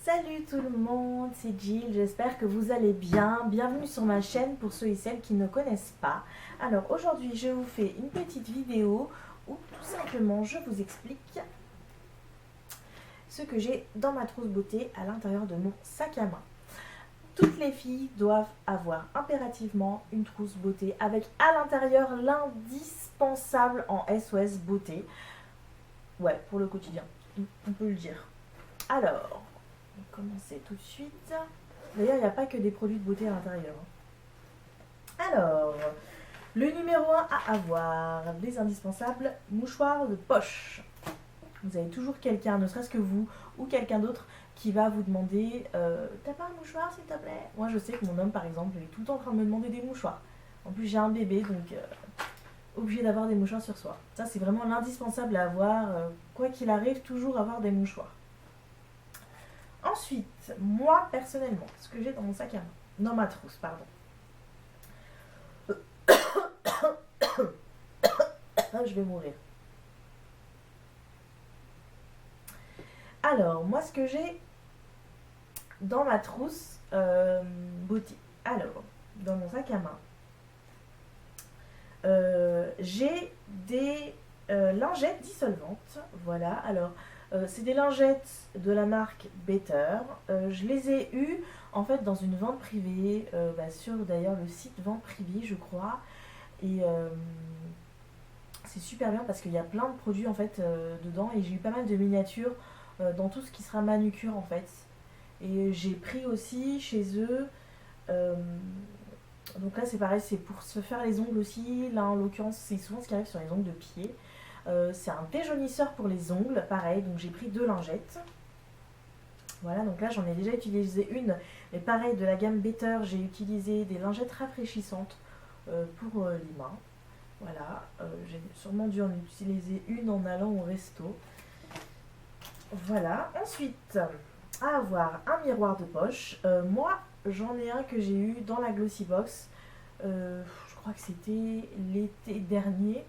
Salut tout le monde, c'est Jill, j'espère que vous allez bien. Bienvenue sur ma chaîne pour ceux et celles qui ne connaissent pas. Alors aujourd'hui je vous fais une petite vidéo où tout simplement je vous explique ce que j'ai dans ma trousse beauté à l'intérieur de mon sac à main. Toutes les filles doivent avoir impérativement une trousse beauté avec à l'intérieur l'indispensable en SOS beauté. Ouais, pour le quotidien, on peut le dire. Alors, on va commencer tout de suite. D'ailleurs, il n'y a pas que des produits de beauté à l'intérieur. Alors, le numéro 1 à avoir, les indispensables mouchoirs de poche. Vous avez toujours quelqu'un, ne serait-ce que vous ou quelqu'un d'autre, qui va vous demander t'as pas un mouchoir s'il te plaît? Moi je sais que mon homme par exemple il est tout le temps en train de me demander des mouchoirs. En plus j'ai un bébé donc obligé d'avoir des mouchoirs sur soi. Ça c'est vraiment l'indispensable à avoir, quoi qu'il arrive, toujours avoir des mouchoirs. Ensuite, moi personnellement, ce que j'ai dans mon sac à main, dans ma trousse, pardon. Je vais mourir. Alors, moi ce que j'ai dans ma trousse beauté. Alors, dans mon sac à main, j'ai des lingettes dissolvantes. Voilà, alors c'est des lingettes de la marque Better. Je les ai eues en fait dans une vente privée, sur d'ailleurs le site vente privée, je crois. Et c'est super bien parce qu'il y a plein de produits en fait dedans et j'ai eu pas mal de miniatures dans tout ce qui sera manucure en fait. Et j'ai pris aussi chez eux, donc là c'est pareil, c'est pour se faire les ongles aussi. Là en l'occurrence c'est souvent ce qui arrive sur les ongles de pied. C'est un déjaunisseur pour les ongles, pareil, donc j'ai pris 2 lingettes. Voilà, donc là j'en ai déjà utilisé une, mais pareil de la gamme Better, j'ai utilisé des lingettes rafraîchissantes pour les mains. Voilà, j'ai sûrement dû en utiliser une en allant au resto. Voilà, ensuite à avoir un miroir de poche. Moi j'en ai un que j'ai eu dans la Glossy Box, je crois que c'était l'été dernier.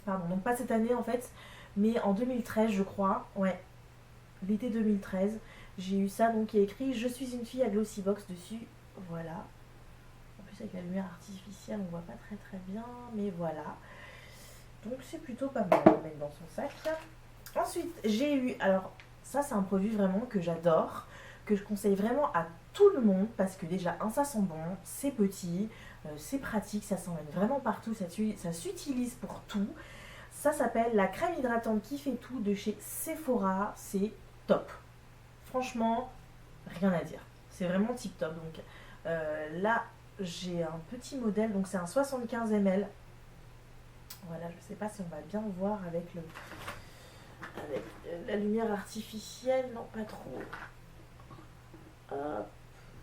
Pardon, donc pas cette année en fait, mais en 2013 je crois, ouais, l'été 2013, j'ai eu ça, donc il y a écrit je suis une fille à Glossy Box dessus, voilà. En plus avec la lumière artificielle on voit pas très bien, mais voilà. Donc c'est plutôt pas mal à mettre dans son sac. Ensuite j'ai eu, alors ça c'est un produit vraiment que j'adore, que je conseille vraiment à tout le monde, parce que déjà ça sent bon, c'est petit, c'est pratique, ça s'emmène vraiment partout, ça s'utilise pour tout. Ça s'appelle la crème hydratante qui fait tout de chez Sephora, c'est top. Franchement, rien à dire. C'est vraiment tip top. Donc là, j'ai un petit modèle, donc c'est un 75 ml. Voilà, je sais pas si on va bien voir avec la lumière artificielle, non pas trop. Hop,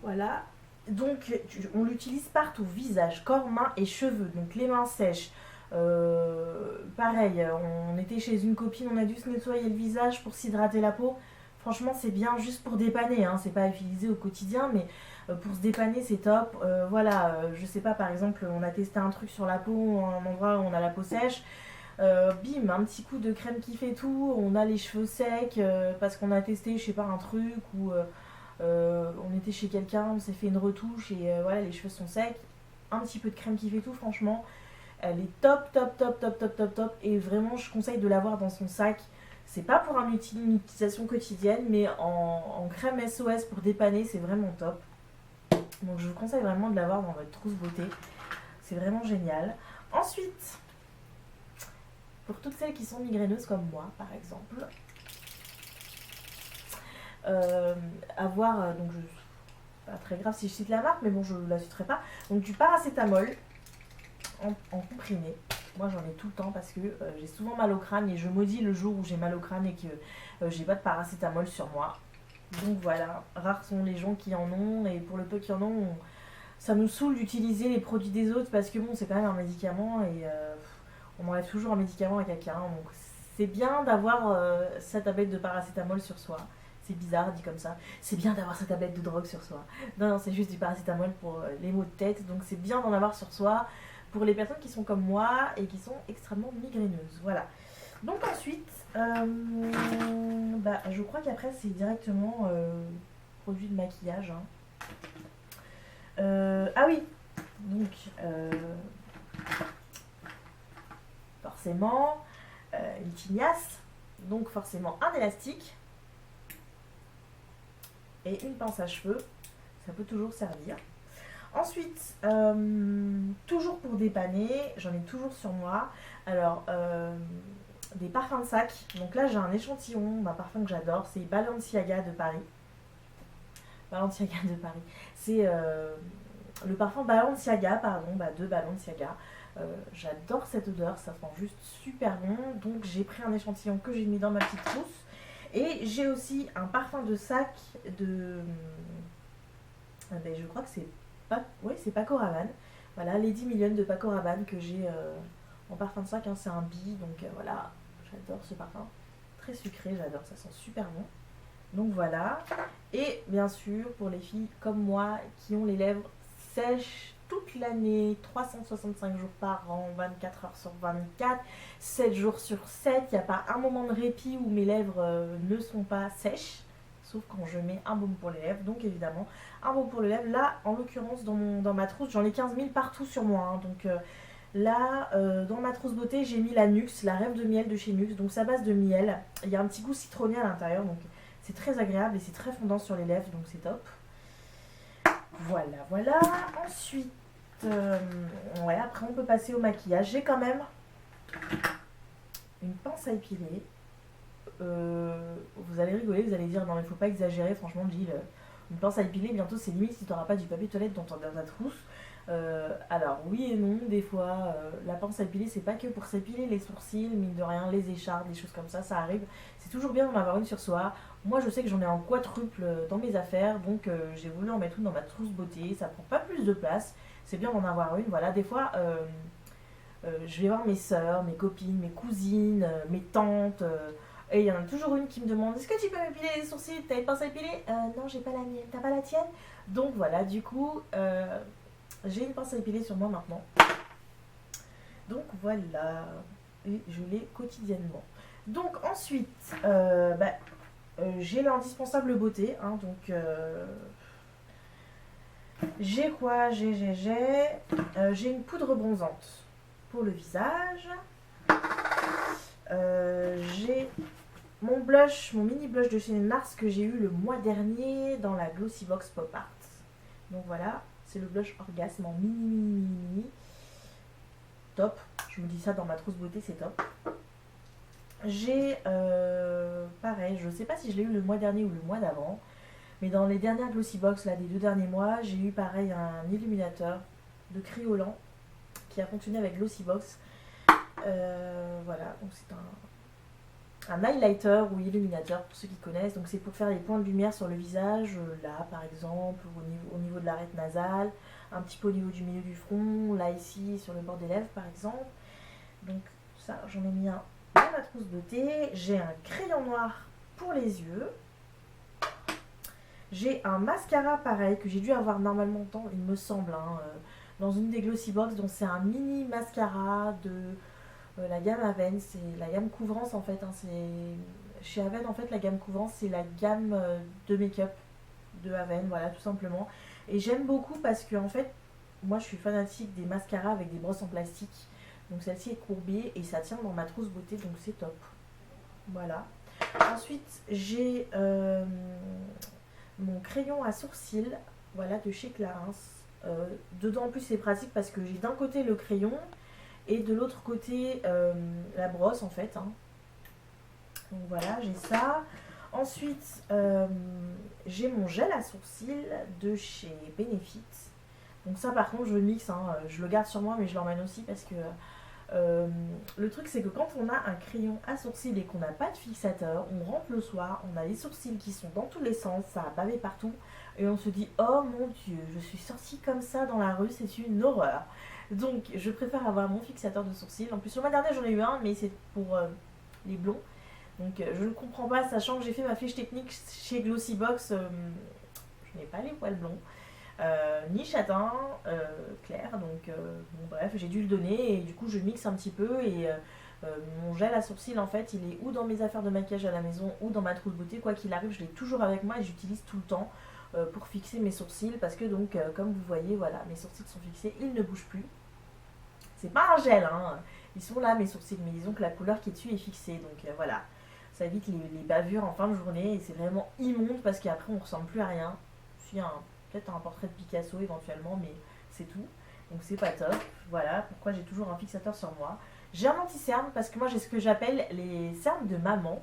voilà. Donc on l'utilise partout, visage, corps, mains et cheveux. Donc les mains sèches. Pareil, on était chez une copine, on a dû se nettoyer le visage pour s'hydrater la peau. Franchement c'est bien juste pour dépanner, hein. C'est pas utilisé au quotidien, mais pour se dépanner c'est top. Voilà, je sais pas, par exemple on a testé un truc sur la peau, un endroit où on a la peau sèche, bim, un petit coup de crème qui fait tout, on a les cheveux secs parce qu'on a testé je sais pas un truc, ou on était chez quelqu'un, on s'est fait une retouche et voilà les cheveux sont secs, un petit peu de crème qui fait tout, franchement elle est top, et vraiment je conseille de l'avoir dans son sac. C'est pas pour une utilisation quotidienne, mais en crème SOS pour dépanner, c'est vraiment top. Donc je vous conseille vraiment de l'avoir dans votre trousse beauté, c'est vraiment génial. Ensuite, pour toutes celles qui sont migraineuses comme moi par exemple, avoir, donc pas très grave si je cite la marque, mais bon je la citerai pas, donc du paracétamol en comprimé. Moi j'en ai tout le temps parce que j'ai souvent mal au crâne et je maudis le jour où j'ai mal au crâne et que j'ai pas de paracétamol sur moi. Donc voilà, rares sont les gens qui en ont, et pour le peu qui en ont, ça nous saoule d'utiliser les produits des autres parce que bon c'est quand même un médicament et on enlève toujours un médicament à quelqu'un, donc c'est bien d'avoir sa tablette de paracétamol sur soi. C'est bizarre dit comme ça, c'est bien d'avoir sa tablette de drogue sur soi. Non, c'est juste du paracétamol pour les maux de tête, donc c'est bien d'en avoir sur soi pour les personnes qui sont comme moi et qui sont extrêmement migraineuses. Voilà. Donc ensuite, je crois qu'après c'est directement produit de maquillage. Hein. Ah oui, donc forcément une tignasse, donc forcément un élastique et une pince à cheveux, ça peut toujours servir. Ensuite, toujours pour dépanner, j'en ai toujours sur moi. Alors, des parfums de sac. Donc là, j'ai un échantillon d'un parfum que j'adore, c'est Balenciaga de Paris. Balenciaga de Paris. C'est le parfum Balenciaga, de Balenciaga. J'adore cette odeur, ça sent juste super bon. Donc j'ai pris un échantillon que j'ai mis dans ma petite trousse. Et j'ai aussi un parfum de sac de... je crois que c'est Paco Rabanne. Voilà, Lady Million de Paco Rabanne que j'ai en parfum de sac. Hein, c'est un bi, donc voilà, j'adore ce parfum. Très sucré, j'adore, ça sent super bon. Donc voilà. Et bien sûr, pour les filles comme moi qui ont les lèvres sèches toute l'année, 365 jours par an, 24 heures sur 24, 7 jours sur 7, il n'y a pas un moment de répit où mes lèvres ne sont pas sèches, sauf quand je mets un baume pour les lèvres. Donc évidemment, un baume pour les lèvres. Là, en l'occurrence, dans ma trousse, j'en ai 15 000 partout sur moi. Hein, donc là, dans ma trousse beauté, j'ai mis la Nuxe, la Rêve de miel de chez Nuxe. Donc sa base de miel, il y a un petit goût citronné à l'intérieur, donc c'est très agréable et c'est très fondant sur les lèvres, donc c'est top. Voilà. Ensuite, après on peut passer au maquillage. J'ai quand même une pince à épiler. Vous allez rigoler, vous allez dire non mais faut pas exagérer, franchement Gilles, une pince à épiler bientôt c'est limite si tu n'auras pas du papier toilette dans ta trousse. Alors oui et non, des fois la pince à épiler c'est pas que pour s'épiler les sourcils, mine de rien, les écharpes, des choses comme ça arrive. C'est toujours bien d'en avoir une sur soi. Moi je sais que j'en ai en quadruple dans mes affaires, donc j'ai voulu en mettre une dans ma trousse beauté, ça prend pas plus de place, c'est bien d'en avoir une. Voilà, des fois je vais voir mes soeurs, mes copines, mes cousines, mes tantes, et il y en a toujours une qui me demande est-ce que tu peux m'épiler les sourcils, t'as une pince à épiler? Non, j'ai pas la mienne, t'as pas la tienne? Donc voilà, du coup j'ai une pince à épiler sur moi maintenant. Donc voilà, et je l'ai quotidiennement. Donc ensuite, j'ai l'indispensable beauté. Hein, donc j'ai quoi? J'ai une poudre bronzante pour le visage. J'ai mon blush, mon mini blush de chez Nars que j'ai eu le mois dernier dans la Glossybox Pop Art. Donc voilà, c'est le blush Orgasme en mini. Top, je vous dis ça dans ma trousse beauté, c'est top. J'ai, pareil, je sais pas si je l'ai eu le mois dernier ou le mois d'avant, mais dans les dernières Glossybox, là, des 2 derniers mois, j'ai eu pareil un illuminateur de Kryolan qui a fonctionné avec Glossybox. Voilà, donc c'est un highlighter ou illuminateur pour ceux qui connaissent. Donc c'est pour faire les points de lumière sur le visage, là par exemple, au niveau de l'arête nasale, un petit peu au niveau du milieu du front, là ici sur le bord des lèvres par exemple. Donc ça, j'en ai mis un dans ma trousse beauté. J'ai un crayon noir pour les yeux. J'ai un mascara pareil que j'ai dû avoir normalement il me semble, hein, dans une des Glossybox. Donc c'est un mini mascara de la gamme Aven, c'est la gamme Couvrance en fait. Hein, chez Aven en fait la gamme Couvrance c'est la gamme de make-up de Aven, voilà tout simplement. Et j'aime beaucoup parce que en fait moi je suis fanatique des mascaras avec des brosses en plastique. Donc celle-ci est courbée et ça tient dans ma trousse beauté, donc c'est top. Voilà. Ensuite j'ai mon crayon à sourcils, voilà, de chez Clarins. Dedans en plus c'est pratique parce que j'ai d'un côté le crayon et de l'autre côté la brosse en fait. Hein. Donc voilà, j'ai ça. Ensuite j'ai mon gel à sourcils de chez Benefit. Donc ça par contre je le mixe, hein, je le garde sur moi mais je l'emmène aussi parce que le truc c'est que quand on a un crayon à sourcils et qu'on n'a pas de fixateur, on rentre le soir, on a les sourcils qui sont dans tous les sens, ça a bavé partout et on se dit oh mon dieu, je suis sortie comme ça dans la rue, c'est une horreur. Donc je préfère avoir mon fixateur de sourcils. En plus le mois dernier j'en ai eu un mais c'est pour les blonds. Donc je ne comprends pas, sachant que j'ai fait ma fiche technique chez Glossybox, je n'ai pas les poils blonds. Ni châtain clair, donc bon, bref j'ai dû le donner et du coup je mixe un petit peu et Mon gel à sourcils, en fait, il est ou dans mes affaires de maquillage à la maison ou dans ma trousse beauté. Quoi qu'il arrive, je l'ai toujours avec moi et j'utilise tout le temps pour fixer mes sourcils. Parce que donc, comme vous voyez, voilà, mes sourcils sont fixés, ils ne bougent plus. C'est pas un gel, hein. Ils sont là, mes sourcils, mais disons que la couleur qui est dessus est fixée. Donc voilà, ça évite les bavures en fin de journée. Et c'est vraiment immonde parce qu'après, on ne ressemble plus à rien. Si, peut-être un portrait de Picasso éventuellement, mais c'est tout. Donc c'est pas top. Voilà pourquoi j'ai toujours un fixateur sur moi. J'ai un anti-cerne parce que moi j'ai ce que j'appelle les cernes de maman.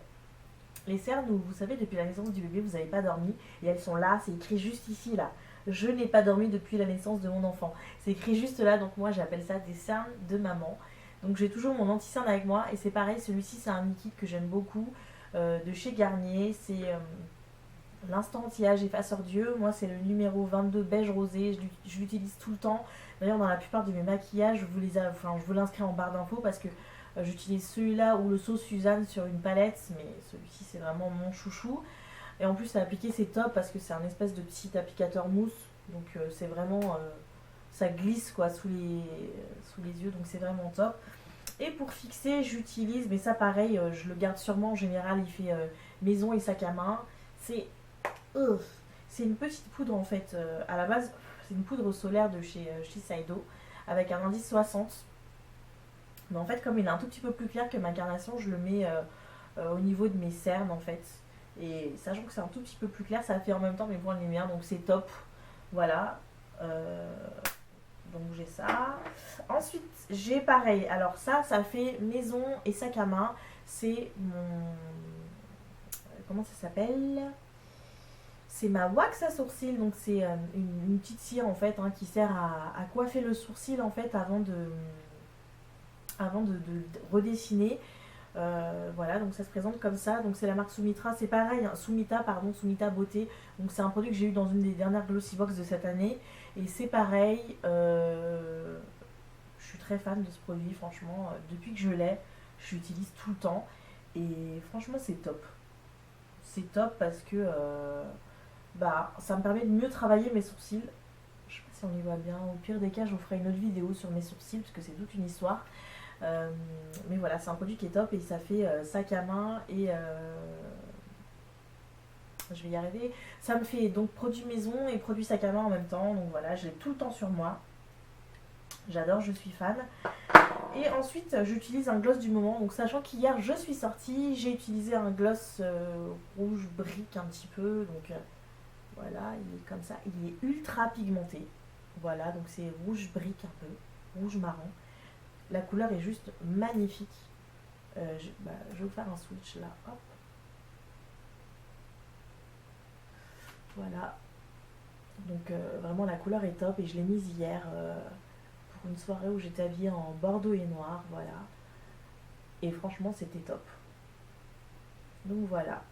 Les cernes où vous savez depuis la naissance du bébé vous n'avez pas dormi et elles sont là, c'est écrit juste ici là. Je n'ai pas dormi depuis la naissance de mon enfant. C'est écrit juste là, donc moi j'appelle ça des cernes de maman. Donc j'ai toujours mon anti-cerne avec moi et c'est pareil, celui-ci c'est un liquide que j'aime beaucoup de chez Garnier. C'est l'instant anti-âge effaceur d'yeux. Moi c'est le numéro 22 beige rosé, je l'utilise tout le temps. D'ailleurs dans la plupart de mes maquillages, je vous l'inscris en barre d'infos parce que j'utilise celui-là ou le sauce Suzanne sur une palette, mais celui-ci c'est vraiment mon chouchou. Et en plus à appliquer c'est top parce que c'est un espèce de petit applicateur mousse, donc c'est vraiment, ça glisse quoi sous les yeux, donc c'est vraiment top. Et pour fixer j'utilise, mais ça pareil, je le garde sûrement en général, il fait maison et sac à main. C'est une petite poudre en fait, à la base c'est une poudre solaire de chez Shiseido avec un indice 60. Mais en fait comme il est un tout petit peu plus clair que ma carnation, je le mets au niveau de mes cernes en fait. Et sachant que c'est un tout petit peu plus clair, ça fait en même temps mes points de lumière, donc c'est top. Voilà. Donc j'ai ça. Ensuite j'ai pareil, alors ça fait maison et sac à main. C'est mon... Comment ça s'appelle ? C'est ma wax à sourcils, donc c'est une petite cire en fait qui sert à coiffer le sourcil en fait avant de redessiner. Voilà, donc ça se présente comme ça. Donc c'est la marque Sumitra, c'est pareil, hein, Sumita Beauté. Donc c'est un produit que j'ai eu dans une des dernières Glossybox de cette année. Et c'est pareil, je suis très fan de ce produit, franchement. Depuis que je l'ai, je l'utilise tout le temps. Et franchement c'est top. C'est top parce que ça me permet de mieux travailler mes sourcils. Je sais pas si on y voit bien. Au pire des cas, je vous ferai une autre vidéo sur mes sourcils parce que c'est toute une histoire. Mais voilà, c'est un produit qui est top et ça fait sac à main et je vais y arriver. Ça me fait donc produit maison et produit sac à main en même temps. Donc voilà, je l'ai tout le temps sur moi. J'adore, je suis fan. Et ensuite, j'utilise un gloss du moment. Donc sachant qu'hier, je suis sortie, j'ai utilisé un gloss rouge brique un petit peu. Donc voilà, il est comme ça. Il est ultra pigmenté. Voilà, donc c'est rouge brique un peu, rouge marron. La couleur est juste magnifique. Je vais vous faire un switch là. Hop. Voilà. Donc vraiment la couleur est top et je l'ai mise hier pour une soirée où j'étais habillée en bordeaux et noir. Voilà. Et franchement c'était top. Donc voilà.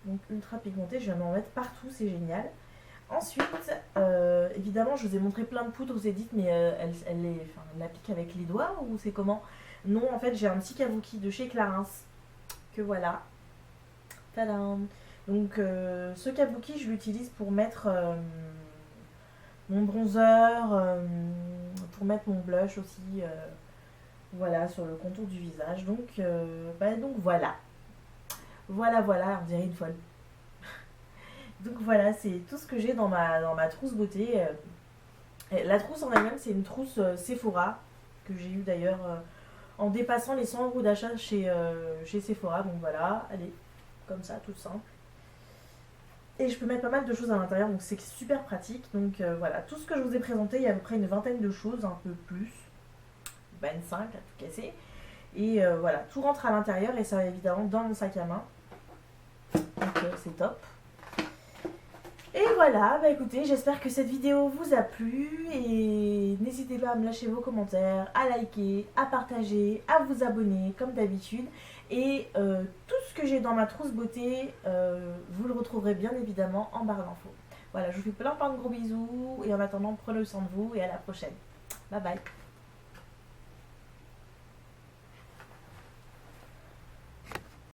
Donc ultra pigmenté. Je viens d'en mettre partout. C'est génial. Ensuite, évidemment, je vous ai montré plein de poudres, vous avez dit, mais elle l'applique avec les doigts ou c'est comment? Non, en fait, j'ai un petit kabuki de chez Clarins, que voilà. Tadam! Donc, ce kabuki, je l'utilise pour mettre mon bronzer, pour mettre mon blush aussi, voilà, sur le contour du visage. Donc, donc voilà. Voilà, on dirait une folle. Donc voilà, c'est tout ce que j'ai dans ma trousse beauté. La trousse en elle-même, c'est une trousse Sephora, que j'ai eu d'ailleurs en dépassant les 100 € d'achat chez Sephora. Donc voilà, elle est comme ça, toute simple. Et je peux mettre pas mal de choses à l'intérieur, donc c'est super pratique. Donc voilà, tout ce que je vous ai présenté, il y a à peu près une vingtaine de choses, un peu plus, 25 à tout casser. Et voilà, tout rentre à l'intérieur et ça va évidemment dans mon sac à main. Donc c'est top. Et voilà, écoutez, j'espère que cette vidéo vous a plu et n'hésitez pas à me lâcher vos commentaires, à liker, à partager, à vous abonner comme d'habitude. Et tout ce que j'ai dans ma trousse beauté, vous le retrouverez bien évidemment en barre d'infos. Voilà, je vous fais plein de gros bisous et en attendant, prenez soin de vous et à la prochaine. Bye bye.